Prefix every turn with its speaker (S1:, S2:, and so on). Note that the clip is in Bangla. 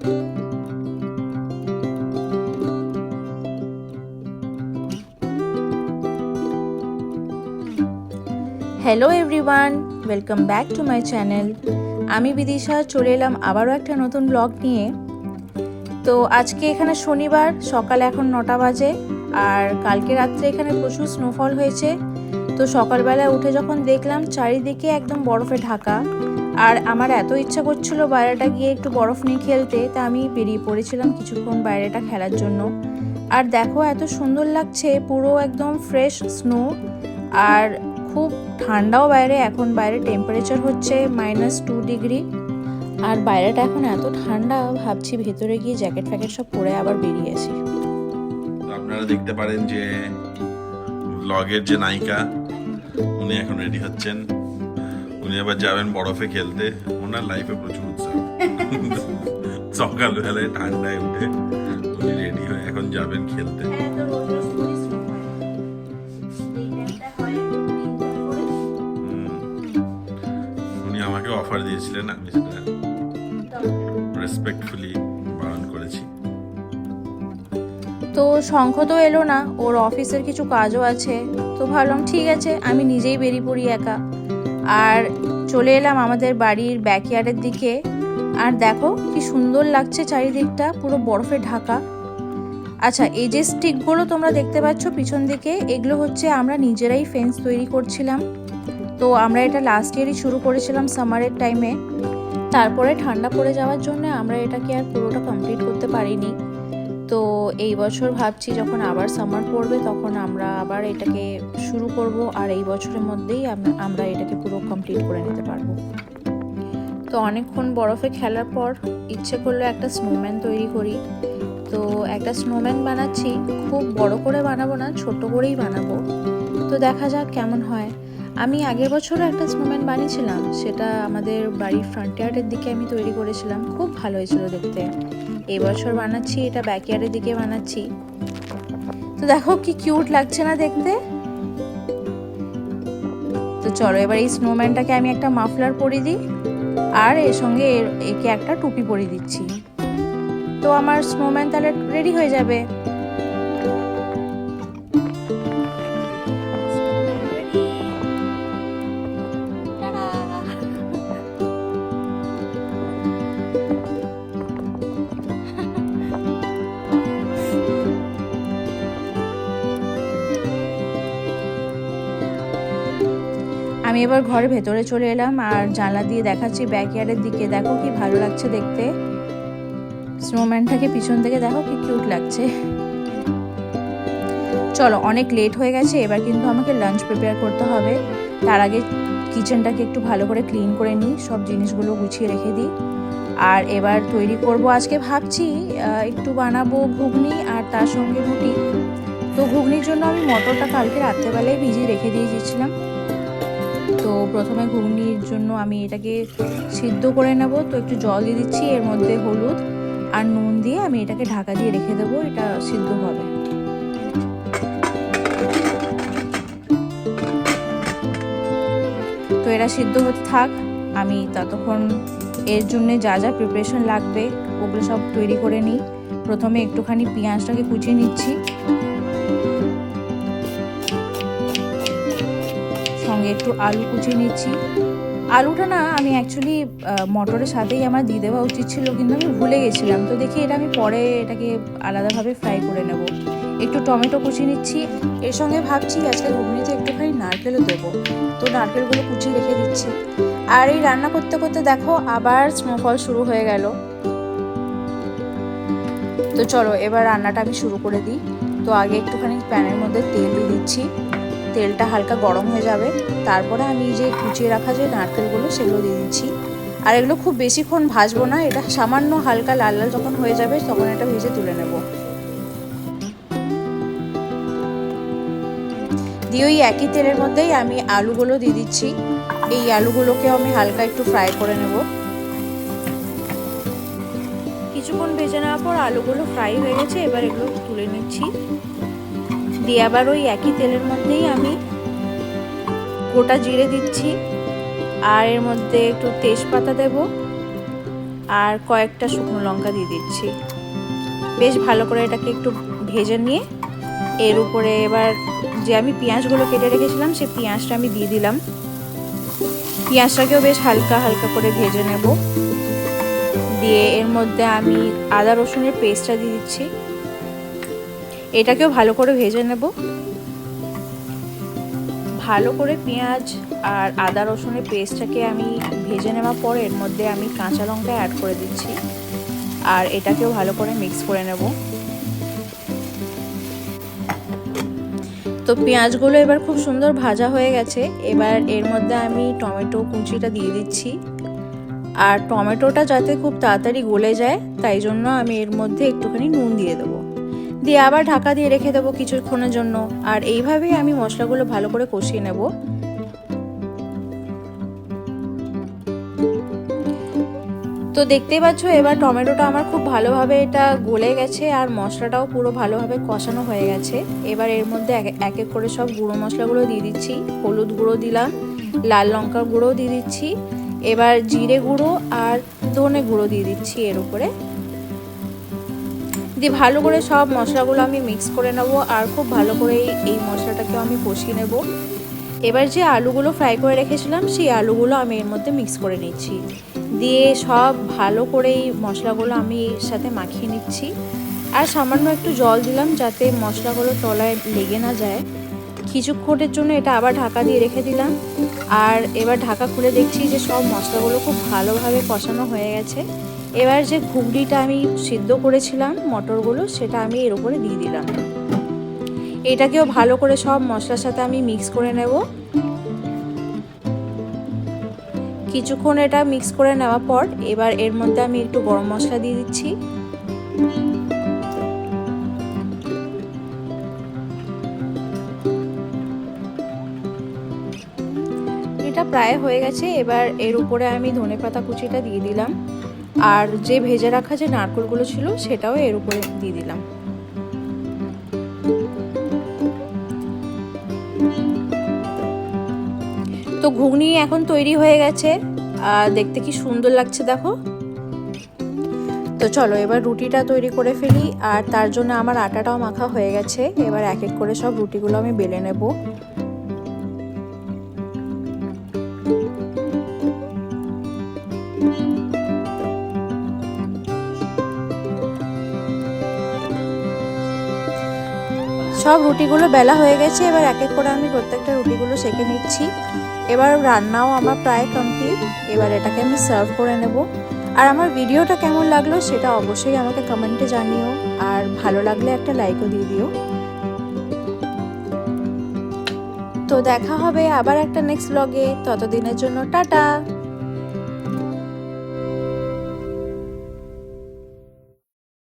S1: Hello everyone, welcome back to my channel. আমি বিদিশা চলে এলাম আবারও একটা নতুন ব্লগ নিয়ে। তো আজকে এখানে শনিবার, সকাল এখন 9টা বাজে। আর কালকে রাত্রে এখানে প্রচুর স্নোফল হয়েছে। তো সকালবেলায় উঠে যখন দেখলাম চারিদিকে একদম বরফে ঢাকা, আর আমার এত ইচ্ছা করছিল বাইরেটা গিয়ে একটু বরফ নিয়ে খেলতে, তা আমি বেরিয়ে পড়েছিলাম কিছুক্ষণ বাইরেটা খেলার জন্য। আর দেখো এত সুন্দর লাগছে, পুরো একদম ফ্রেশ স্নো। আর খুব ঠান্ডাও বাইরে, এখন বাইরে টেম্পারেচার হচ্ছে -2 ডিগ্রি। আর বাইরেটা এখন এত ঠান্ডা, ভাবছি ভেতরে গিয়ে জ্যাকেট ফ্যাকেট সব পরে আবার বেরিয়ে আসি।
S2: আপনারা দেখতে পারেন যে ব্লগের যে নায়িকা, উনি এখন রেডি হচ্ছেন। উনি আবার যাবেন বরফে খেলতে। ওনার লাইফে প্রচুর উৎসাহ। সকালবেলায় ঠান্ডায় উঠে উনি রেডি হয়ে এখন যাবেন খেলতে। উনি আমাকে অফার দিয়েছিলেন, আমি সেটা রেসপেক্টফুলি বারণ করেছি।
S1: তো শঙ্খ তো এলো না, ওর অফিসের কিছু কাজও আছে। তো ভাবলাম ঠিক আছে, আমি নিজেই বেরিয়ে পড়ি একা। আর চলে এলাম আমাদের বাড়ির ব্যাকইয়ার্ডের দিকে। আর দেখো কি সুন্দর লাগছে চারিদিকটা, পুরো বরফে ঢাকা। আচ্ছা, এই যে স্টিকগুলো তোমরা দেখতে পাচ্ছ পিছন দিকে, এগুলো হচ্ছে আমরা নিজেরাই ফেন্স তৈরি করছিলাম। তো আমরা এটা লাস্ট ইয়ারই শুরু করেছিলাম সামারের টাইমে। তারপরে ঠান্ডা পড়ে যাওয়ার জন্য আমরা এটাকে আর পুরোটা কমপ্লিট করতে পারিনি। তো এই বছর ভাবছি যখন আবার সামার পড়বে তখন আমরা আবার এটাকে শুরু করব, আর এই বছরের মধ্যেই আমরা এটাকে পুরো কমপ্লিট করে নিতে পারবো। তো অনেকক্ষণ বরফে খেলার পর ইচ্ছে করলো একটা স্নোম্যান তৈরি করি। তো একটা স্নোম্যান বানাচ্ছি, খুব বড় করে বানাবো না, ছোট করেই বানাবো। তো দেখা যাক কেমন হয়। আমি আগের বছরও একটা স্নোম্যান বানিয়েছিলাম, সেটা আমাদের বাড়ির ফ্রন্ট ইয়ার্ডের দিকে আমি তৈরি করেছিলাম, খুব ভালো হয়েছিল দেখতে। এই বছর বানাচ্ছি এটা ব্যাকইয়ার্ডের দিকে বানাচ্ছি। তো দেখো কি কিউট লাগছে না দেখতে। তো চলো এবার এই স্নোম্যানটাকে আমি একটা মাফলার পরিয়ে দিই, আর এর সঙ্গে একে একটা টুপি পরিয়ে দিচ্ছি। তো আমার স্নোম্যান তাহলে রেডি হয়ে যাবে। আমি এবার ঘরের ভেতরে চলে এলাম, আর জানলা দিয়ে দেখাচ্ছি ব্যাকইয়ার্ডের দিকে। দেখো কি ভালো লাগছে দেখতে, স্নোম্যানটাকে পিছন থেকে দেখো কি কিউট লাগছে। চলো অনেক লেট হয়ে গেছে, এবার কিন্তু আমাকে লাঞ্চ প্রিপেয়ার করতে হবে। তার আগে কিচেনটাকে একটু ভালো করে ক্লিন করে নিই, সব জিনিসগুলো গুছিয়ে রেখে দিই। আর এবার তৈরি করব, আজকে ভাবছি একটু বানাবো ঘুগনি আর তার সঙ্গে রুটি। তো ঘুগনির জন্য আমি মটরটা কালকে রাত্রেবেলায় ভিজিয়ে রেখে দিয়েছিলাম। তো প্রথমে ঘুগনির জন্য আমি এটাকে সিদ্ধ করে নেব। তো একটু জল দিয়ে দিচ্ছি, এর মধ্যে হলুদ আর নুন দিয়ে আমি এটাকে ঢাকা দিয়ে রেখে দেবো, এটা সিদ্ধ হবে। তো এরা সিদ্ধ হতে থাক, আমি ততক্ষণ এর জন্য যা যা প্রিপারেশন লাগবে ওগুলো সব তৈরি করে নিই। প্রথমে একটুখানি পেঁয়াজটাকে কুচিয়ে নিচ্ছি, সঙ্গে একটু আলু কুচিয়ে নিচ্ছি। আলুটা না আমি অ্যাকচুয়ালি মটরের সাথেই আমার দিয়ে দেওয়া উচিত ছিল, কিন্তু আমি ভুলে গেছিলাম। তো দেখি এটা আমি পরে এটাকে আলাদাভাবে ফ্রাই করে নেব। একটু টমেটো কুচিয়ে নিচ্ছি, এর সঙ্গে ভাবছি আজকে ঘুগনিতে একটুখানি নারকেলও দেবো। তো নারকেলগুলো কুচিয়ে রেখে দিচ্ছি। আর এই রান্না করতে করতে দেখো আবার স্নোফল শুরু হয়ে গেল। তো চলো এবার রান্নাটা আমি শুরু করে দিই। তো আগে একটুখানি প্যানের মধ্যে তেল দিয়ে দিচ্ছি, তেলটা হালকা গরম হয়ে যাবে। তারপরে আমি যে কুচিয়ে রাখা যে নারকেলগুলো সেগুলো দিয়ে দিচ্ছি। আর এগুলো খুব বেশিক্ষণ ভাজবো না, এটা সামান্য হালকা লাল লাল যখন হয়ে যাবে তখন এটা ভেজে তুলে নেব। দিয়ে ওই একই তেলের মধ্যেই আমি আলুগুলো দিয়ে দিচ্ছি। এই আলুগুলোকেও আমি হালকা একটু ফ্রাই করে নেব। কিছুক্ষণ ভেজে নেওয়ার পর আলুগুলো ফ্রাই হয়ে গেছে, এবার এগুলো তুলে নিচ্ছি। দিয়ে আবার ওই একই তেলের মধ্যেই আমি গোটা জিরে দিচ্ছি, আর এর মধ্যে একটু তেজপাতা দেব, আর কয়েকটা শুকনো লঙ্কা দিয়ে দিচ্ছি। বেশ ভালো করে এটাকে একটু ভেজে নিয়ে এর উপরে এবার যে আমি পেঁয়াজগুলো কেটে রেখেছিলাম সেই পেঁয়াজটা আমি দিয়ে দিলাম। পেঁয়াজটাকেও বেশ হালকা হালকা করে ভেজে নেব। দিয়ে এর মধ্যে আমি আদা রসুনের পেস্টটা দিয়ে দিচ্ছি। এটাকেও ভালো করে ভেজে নেব। ভালো করে পেঁয়াজ আর আদা রসুনের পেস্টটাকে আমি ভেজে নেওয়ার পর এর মধ্যে আমি কাঁচা লঙ্কা অ্যাড করে দিচ্ছি আর এটাকেও ভালো করে মিক্স করে নেব। তো পেঁয়াজগুলো এবার খুব সুন্দর ভাজা হয়ে গেছে। এবার এর মধ্যে আমি টমেটো কুচিটা দিয়ে দিচ্ছি। আর টমেটোটা যাতে খুব তাড়াতাড়ি গলে যায় তাই জন্য আমি এর মধ্যে একটুখানি নুন দিয়ে দেবো। দিয়ে আবার ঢাকা দিয়ে রেখে দেবো কিছুক্ষণের জন্য। আর এইভাবেই আমি মশলাগুলো ভালো করে কষিয়ে নেব। তো দেখতেই পাচ্ছ এবার টমেটোটা আমার খুব ভালোভাবে এটা গলে গেছে আর মশলাটাও পুরো ভালোভাবে কষানো হয়ে গেছে। এবার এর মধ্যে এক এক করে সব গুঁড়ো মশলাগুলো দিয়ে দিচ্ছি। হলুদ গুঁড়ো দিলাম, লাল লঙ্কার গুঁড়োও দিয়ে দিচ্ছি, এবার জিরে গুঁড়ো আর ধনে গুঁড়ো দিয়ে দিচ্ছি এর উপরে। দিয়ে ভালো করে সব মশলাগুলো আমি মিক্স করে নেব আর খুব ভালো করে এই মশলাটাকেও আমি কষিয়ে নেব। এবার যে আলুগুলো ফ্রাই করে রেখেছিলাম সেই আলুগুলো আমি এর মধ্যে মিক্স করে নিচ্ছি। দিয়ে সব ভালো করে এই মশলাগুলো আমি এর সাথে মাখিয়ে নিচ্ছি। আর সামান্য একটু জল দিলাম যাতে মশলাগুলো তলায় লেগে না যায়। কিছুক্ষণের জন্য এটা আবার ঢাকা দিয়ে রেখে দিলাম। আর এবার ঢাকা খুলে দেখছি যে সব মশলাগুলো খুব ভালোভাবে কষানো হয়ে গেছে। এবার যে ঘুগনিটা আমি সিদ্ধ করেছিলাম মটরগুলো সেটা আমি এর উপরে দিয়ে দিলাম। এটাকেও ভালো করে সব মশলার সাথে আমি মিক্স করে নেব। কিছুক্ষণ এটা মিক্স করে নেওয়ার পর এবার এর মধ্যে আমি একটু গরম মশলা দিয়ে দিচ্ছি। এটা প্রায় হয়ে গেছে। এবার এর উপরে আমি ধনেপাতা কুচিটা দিয়ে দিলাম আর যে ভেজে রাখা যে নারকেলগুলো ছিল সেটাও এর উপরে দিয়ে দিলাম। তো ঘুগনি এখন তৈরি হয়ে গেছে আর দেখতে কি সুন্দর লাগছে দেখো। তো চলো এবার রুটিটা তৈরি করে ফেলি। আর তার জন্য আমার আটাটাও মাখা হয়ে গেছে। এবার এক এক করে সব রুটিগুলো আমি বেলে নেব। সব রুটিগুলো বেলা হয়ে গেছে। এবার এক এক করে আমি প্রত্যেকটা রুটিগুলো সেঁকে নিচ্ছি। এবার রান্নাও আমার প্রায় কমপ্লিট। এবার এটাকে আমি সার্ভ করে নেব। আর আমার ভিডিওটা কেমন লাগলো সেটা অবশ্যই আমাকে কমেন্টে জানিও। আর ভালো লাগলে একটা লাইকও দিয়ে দিও। তো দেখা হবে আবার একটা নেক্সট ব্লগে। ততদিনের জন্য টাটা।